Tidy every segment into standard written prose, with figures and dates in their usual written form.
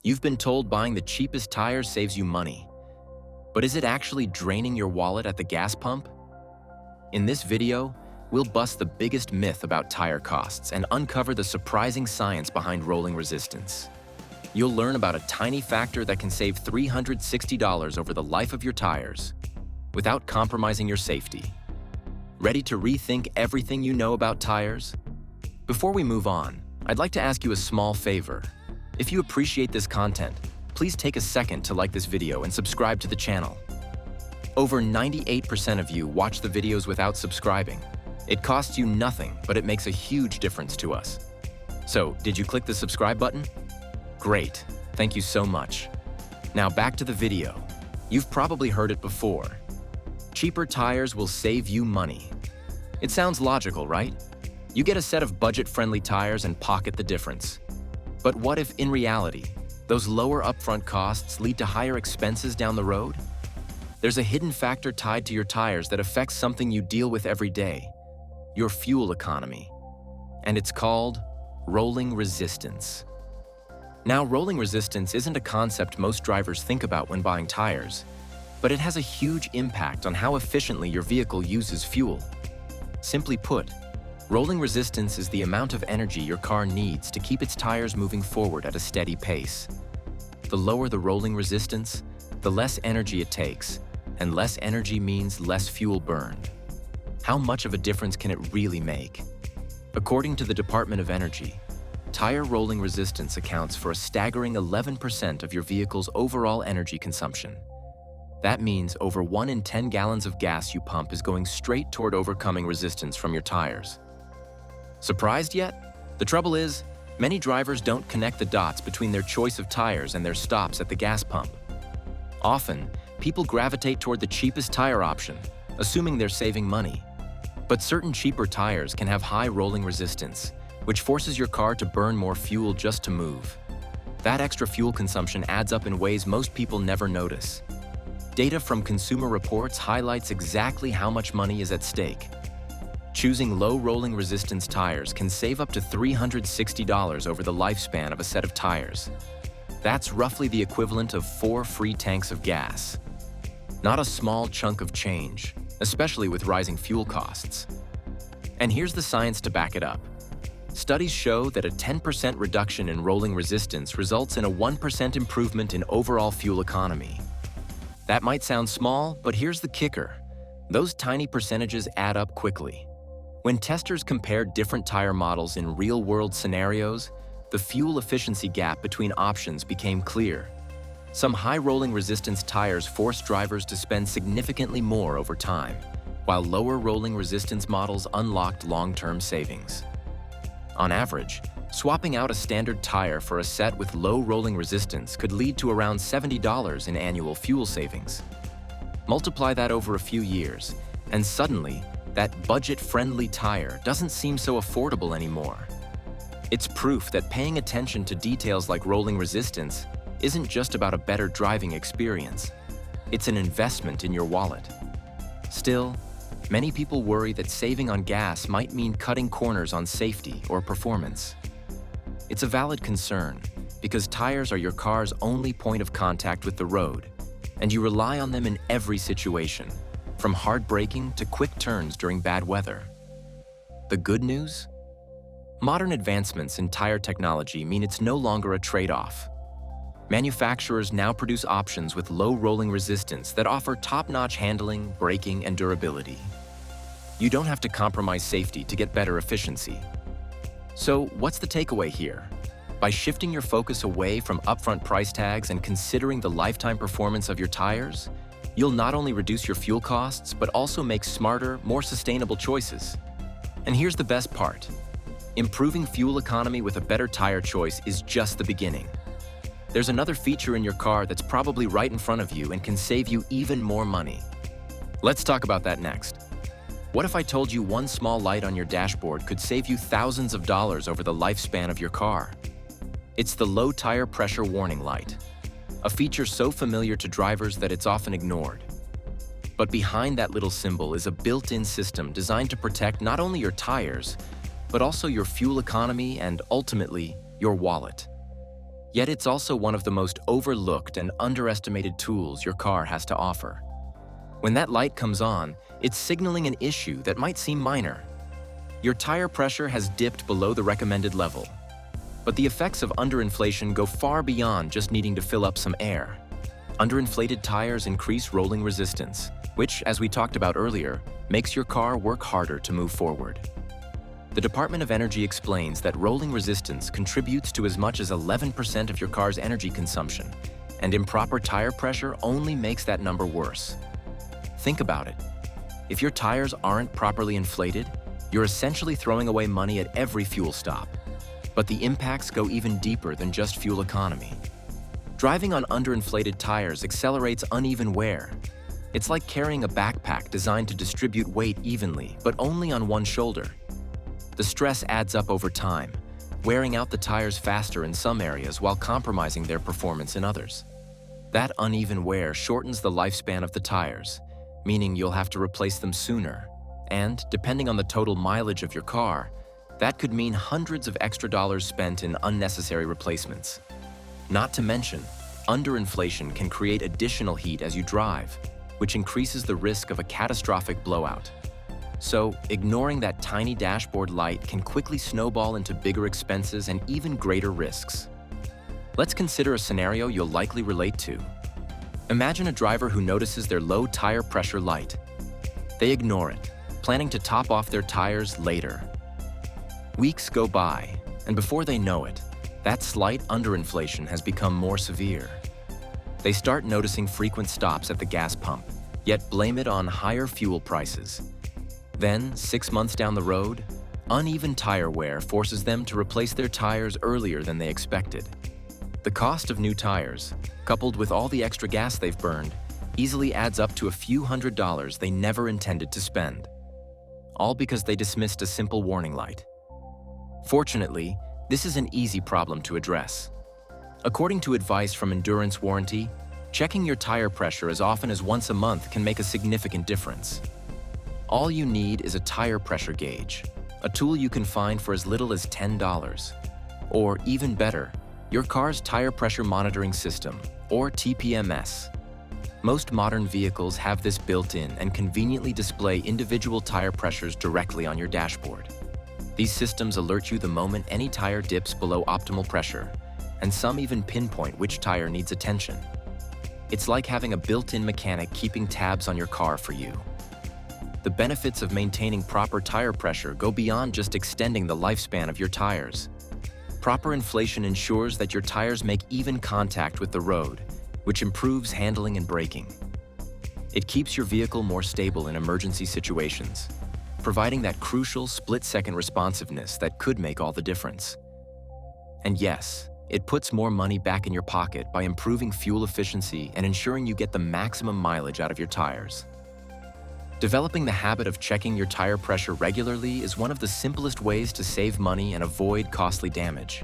You've been told buying the cheapest tires saves you money. But is it actually draining your wallet at the gas pump? In this video, we'll bust the biggest myth about tire costs and uncover the surprising science behind rolling resistance. You'll learn about a tiny factor that can save $360 over the life of your tires without compromising your safety. Ready to rethink everything you know about tires? Before we move on, I'd like to ask you a small favor. If you appreciate this content, please take a second to like this video and subscribe to the channel. Over 98% of you watch the videos without subscribing. It costs you nothing, but it makes a huge difference to us. So, did you click the subscribe button? Great, thank you so much. Now back to the video. You've probably heard it before. Cheaper tires will save you money. It sounds logical, right? You get a set of budget-friendly tires and pocket the difference. But what if, in reality, those lower upfront costs lead to higher expenses down the road? There's a hidden factor tied to your tires that affects something you deal with every day, your fuel economy. And it's called rolling resistance. Now, rolling resistance isn't a concept most drivers think about when buying tires, but it has a huge impact on how efficiently your vehicle uses fuel. Simply put, rolling resistance is the amount of energy your car needs to keep its tires moving forward at a steady pace. The lower the rolling resistance, the less energy it takes, and less energy means less fuel burned. How much of a difference can it really make? According to the Department of Energy, tire rolling resistance accounts for a staggering 11% of your vehicle's overall energy consumption. That means over 1 in 10 gallons of gas you pump is going straight toward overcoming resistance from your tires. Surprised yet? The trouble is, many drivers don't connect the dots between their choice of tires and their stops at the gas pump. Often, people gravitate toward the cheapest tire option, assuming they're saving money. But certain cheaper tires can have high rolling resistance, which forces your car to burn more fuel just to move. That extra fuel consumption adds up in ways most people never notice. Data from Consumer Reports highlights exactly how much money is at stake. Choosing low rolling resistance tires can save up to $360 over the lifespan of a set of tires. That's roughly the equivalent of 4 free tanks of gas. Not a small chunk of change, especially with rising fuel costs. And here's the science to back it up. Studies show that a 10% reduction in rolling resistance results in a 1% improvement in overall fuel economy. That might sound small, but here's the kicker. Those tiny percentages add up quickly. When testers compared different tire models in real-world scenarios, the fuel efficiency gap between options became clear. Some high rolling resistance tires forced drivers to spend significantly more over time, while lower rolling resistance models unlocked long-term savings. On average, swapping out a standard tire for a set with low rolling resistance could lead to around $70 in annual fuel savings. Multiply that over a few years, and suddenly, that budget-friendly tire doesn't seem so affordable anymore. It's proof that paying attention to details like rolling resistance isn't just about a better driving experience. It's an investment in your wallet. Still, many people worry that saving on gas might mean cutting corners on safety or performance. It's a valid concern because tires are your car's only point of contact with the road, and you rely on them in every situation, from hard braking to quick turns during bad weather. The good news? Modern advancements in tire technology mean it's no longer a trade-off. Manufacturers now produce options with low rolling resistance that offer top-notch handling, braking, and durability. You don't have to compromise safety to get better efficiency. So, what's the takeaway here? By shifting your focus away from upfront price tags and considering the lifetime performance of your tires, you'll not only reduce your fuel costs, but also make smarter, more sustainable choices. And here's the best part. Improving fuel economy with a better tire choice is just the beginning. There's another feature in your car that's probably right in front of you and can save you even more money. Let's talk about that next. What if I told you one small light on your dashboard could save you thousands of dollars over the lifespan of your car? It's the low tire pressure warning light, a feature so familiar to drivers that it's often ignored. But behind that little symbol is a built-in system designed to protect not only your tires, but also your fuel economy and ultimately, your wallet. Yet it's also one of the most overlooked and underestimated tools your car has to offer. When that light comes on, it's signaling an issue that might seem minor. Your tire pressure has dipped below the recommended level. But the effects of underinflation go far beyond just needing to fill up some air. Underinflated tires increase rolling resistance, which, as we talked about earlier, makes your car work harder to move forward. The Department of Energy explains that rolling resistance contributes to as much as 11% of your car's energy consumption, and improper tire pressure only makes that number worse. Think about it. If your tires aren't properly inflated, you're essentially throwing away money at every fuel stop. But the impacts go even deeper than just fuel economy. Driving on underinflated tires accelerates uneven wear. It's like carrying a backpack designed to distribute weight evenly, but only on one shoulder. The stress adds up over time, wearing out the tires faster in some areas while compromising their performance in others. That uneven wear shortens the lifespan of the tires, meaning you'll have to replace them sooner. And, depending on the total mileage of your car, that could mean hundreds of extra dollars spent in unnecessary replacements. Not to mention, underinflation can create additional heat as you drive, which increases the risk of a catastrophic blowout. So, ignoring that tiny dashboard light can quickly snowball into bigger expenses and even greater risks. Let's consider a scenario you'll likely relate to. Imagine a driver who notices their low tire pressure light. They ignore it, planning to top off their tires later. Weeks go by, and before they know it, that slight underinflation has become more severe. They start noticing frequent stops at the gas pump, yet blame it on higher fuel prices. Then, 6 months down the road, uneven tire wear forces them to replace their tires earlier than they expected. The cost of new tires, coupled with all the extra gas they've burned, easily adds up to a few $100s they never intended to spend. All because they dismissed a simple warning light. Fortunately, this is an easy problem to address. According to advice from Endurance Warranty, checking your tire pressure as often as once a month can make a significant difference. All you need is a tire pressure gauge, a tool you can find for as little as $10. Or even better, your car's tire pressure monitoring system, or TPMS. Most modern vehicles have this built in and conveniently display individual tire pressures directly on your dashboard. These systems alert you the moment any tire dips below optimal pressure, and some even pinpoint which tire needs attention. It's like having a built-in mechanic keeping tabs on your car for you. The benefits of maintaining proper tire pressure go beyond just extending the lifespan of your tires. Proper inflation ensures that your tires make even contact with the road, which improves handling and braking. It keeps your vehicle more stable in emergency situations, providing that crucial split-second responsiveness that could make all the difference. And yes, it puts more money back in your pocket by improving fuel efficiency and ensuring you get the maximum mileage out of your tires. Developing the habit of checking your tire pressure regularly is one of the simplest ways to save money and avoid costly damage.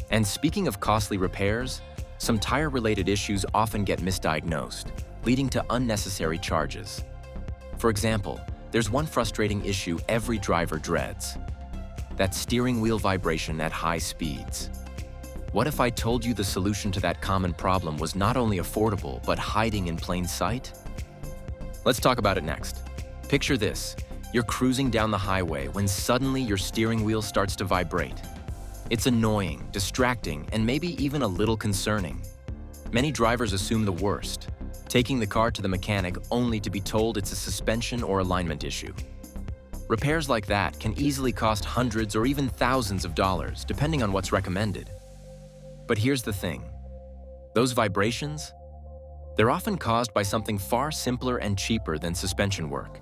And speaking of costly repairs, some tire-related issues often get misdiagnosed, leading to unnecessary charges. For example, there's one frustrating issue every driver dreads: that steering wheel vibration at high speeds. What if I told you the solution to that common problem was not only affordable, but hiding in plain sight? Let's talk about it next. Picture this: you're cruising down the highway when suddenly your steering wheel starts to vibrate. It's annoying, distracting, and maybe even a little concerning. Many drivers assume the worst, taking the car to the mechanic only to be told it's a suspension or alignment issue. Repairs like that can easily cost hundreds or even thousands of dollars, depending on what's recommended. But here's the thing: those vibrations, they're often caused by something far simpler and cheaper than suspension work.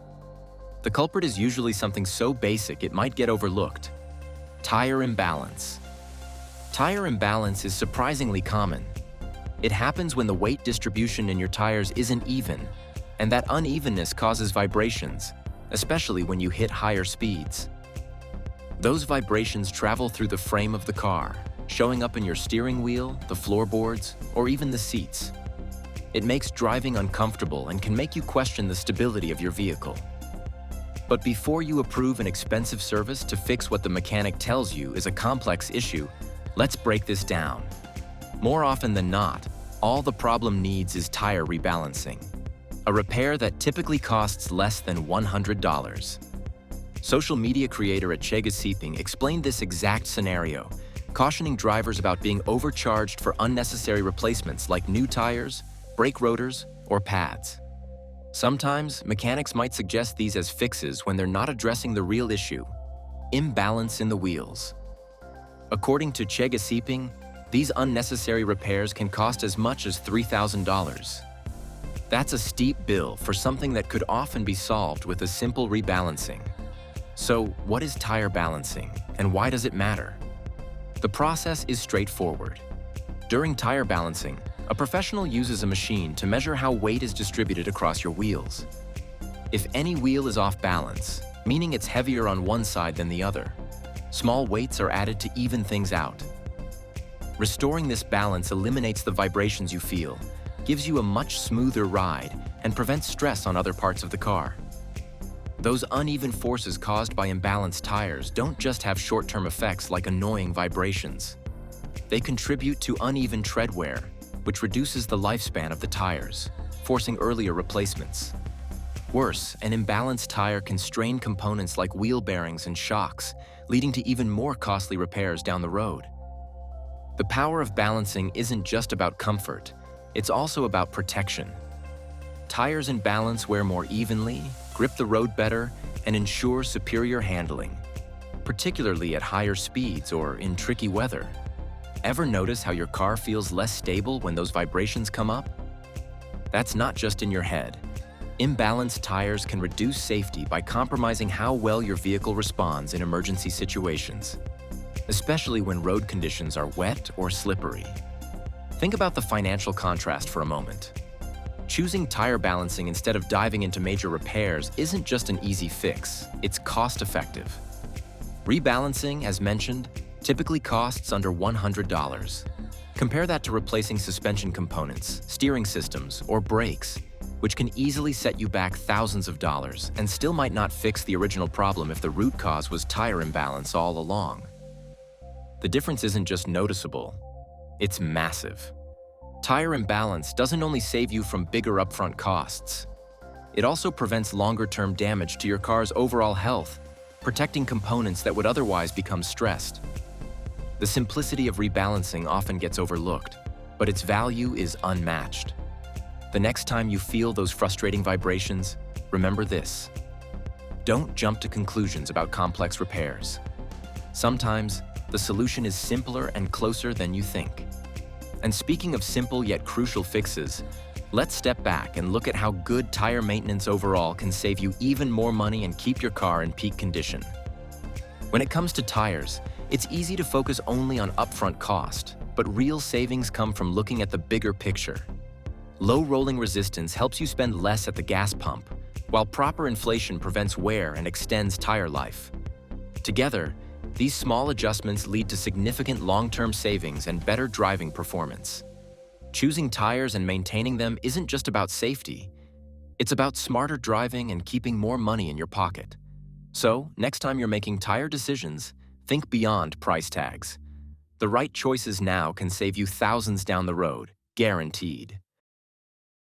The culprit is usually something so basic it might get overlooked: tire imbalance. Tire imbalance is surprisingly common. It happens when the weight distribution in your tires isn't even, and that unevenness causes vibrations, especially when you hit higher speeds. Those vibrations travel through the frame of the car, showing up in your steering wheel, the floorboards, or even the seats. It makes driving uncomfortable and can make you question the stability of your vehicle. But before you approve an expensive service to fix what the mechanic tells you is a complex issue, let's break this down. More often than not, all the problem needs is tire rebalancing, a repair that typically costs less than $100. Social media creator at Chegasiping explained this exact scenario, cautioning drivers about being overcharged for unnecessary replacements like new tires, brake rotors, or pads. Sometimes, mechanics might suggest these as fixes when they're not addressing the real issue: imbalance in the wheels. According to Chegasiping, these unnecessary repairs can cost as much as $3,000. That's a steep bill for something that could often be solved with a simple rebalancing. So, what is tire balancing, and why does it matter? The process is straightforward. During tire balancing, a professional uses a machine to measure how weight is distributed across your wheels. If any wheel is off balance, meaning it's heavier on one side than the other, small weights are added to even things out. Restoring this balance eliminates the vibrations you feel, gives you a much smoother ride, and prevents stress on other parts of the car. Those uneven forces caused by imbalanced tires don't just have short-term effects like annoying vibrations. They contribute to uneven tread wear, which reduces the lifespan of the tires, forcing earlier replacements. Worse, an imbalanced tire can strain components like wheel bearings and shocks, leading to even more costly repairs down the road. The power of balancing isn't just about comfort, it's also about protection. Tires in balance wear more evenly, grip the road better, and ensure superior handling, particularly at higher speeds or in tricky weather. Ever notice how your car feels less stable when those vibrations come up? That's not just in your head. Imbalanced tires can reduce safety by compromising how well your vehicle responds in emergency situations, especially when road conditions are wet or slippery. Think about the financial contrast for a moment. Choosing tire balancing instead of diving into major repairs isn't just an easy fix, it's cost-effective. Rebalancing, as mentioned, typically costs under $100. Compare that to replacing suspension components, steering systems, or brakes, which can easily set you back thousands of dollars and still might not fix the original problem if the root cause was tire imbalance all along. The difference isn't just noticeable, it's massive. Tire imbalance doesn't only save you from bigger upfront costs, it also prevents longer-term damage to your car's overall health, protecting components that would otherwise become stressed. The simplicity of rebalancing often gets overlooked, but its value is unmatched. The next time you feel those frustrating vibrations, remember this: don't jump to conclusions about complex repairs. Sometimes, the solution is simpler and closer than you think. And speaking of simple yet crucial fixes, let's step back and look at how good tire maintenance overall can save you even more money and keep your car in peak condition. When it comes to tires, it's easy to focus only on upfront cost, but real savings come from looking at the bigger picture. Low rolling resistance helps you spend less at the gas pump, while proper inflation prevents wear and extends tire life. Together, these small adjustments lead to significant long-term savings and better driving performance. Choosing tires and maintaining them isn't just about safety. It's about smarter driving and keeping more money in your pocket. So, next time you're making tire decisions, think beyond price tags. The right choices now can save you thousands down the road, guaranteed.